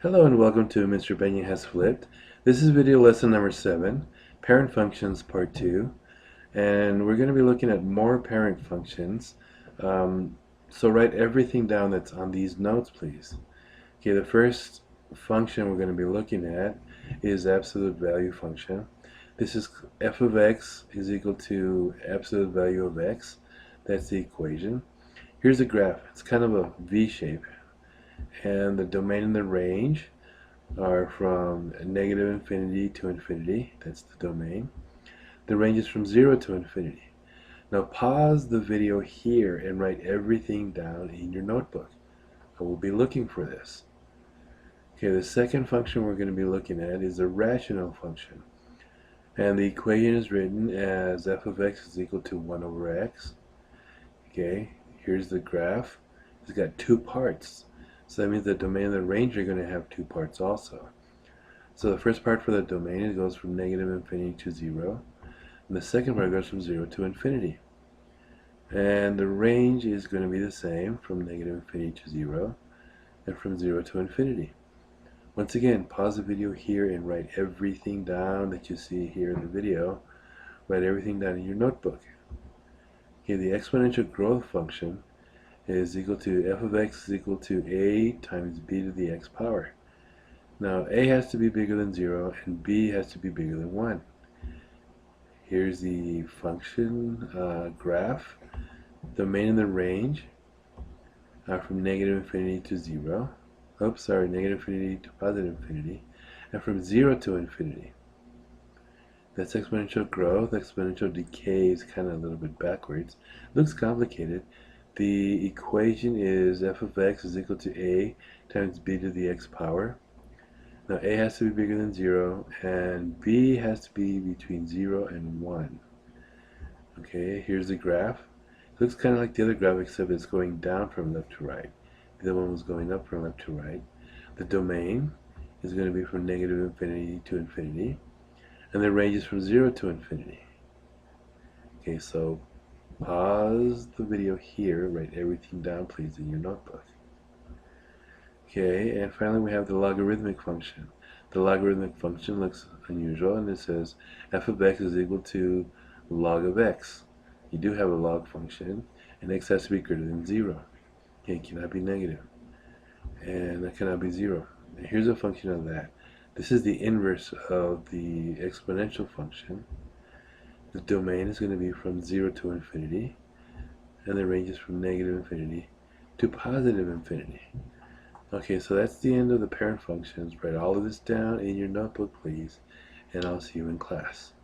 Hello and welcome to Mr. Benyon Has Flipped. This is video lesson number 7, Parent Functions Part 2, and we're going to be looking at more parent functions. So write everything down that's on these notes, please. Okay, the first function we're going to be looking at is absolute value function. This is f of x is equal to absolute value of x. That's the equation. Here's a graph. It's kind of a V shape, and the domain and the range are from negative infinity to infinity. That's the domain. The range is from 0 to infinity. Now pause the video here and write everything down in your notebook. I will be looking for this. Okay, the second function we're going to be looking at is a rational function. And the equation is written as f of x is equal to 1 over x. Okay, here's the graph. It's got two parts. So that means the domain and the range are going to have two parts also. So the first part for the domain, it goes from negative infinity to 0. And the second part goes from 0 to infinity. And the range is going to be the same from negative infinity to 0 and from 0 to infinity. Once again, pause the video here and write everything down that you see here in the video. Write everything down in your notebook. Okay, the exponential growth function is equal to f of x is equal to a times b to the x power. Now a has to be bigger than 0 and b has to be bigger than 1. Here's the function graph. Domain and the range are from negative infinity to 0. Oops, sorry, negative infinity to positive infinity. And from 0 to infinity. That's exponential growth. Exponential decay is kind of a little bit backwards. Looks complicated. The equation is f of x is equal to a times b to the x power. Now a has to be bigger than 0 and b has to be between 0 and 1. Okay, here's the graph. It looks kind of like the other graph except it's going down from left to right. The other one was going up from left to right. The domain is going to be from negative infinity to infinity. And the range is from 0 to infinity. Okay, so pause the video here, write everything down please in your notebook. Okay, and finally we have the logarithmic function. The logarithmic function looks unusual, and it says f of x is equal to log of x. You do have a log function, and x has to be greater than 0. Okay, it cannot be negative, and that cannot be 0. And here's a function of that. This is the inverse of the exponential function. The domain is going to be from 0 to infinity, and the range is from negative infinity to positive infinity. Okay, so that's the end of the parent functions. Write all of this down in your notebook, please, and I'll see you in class.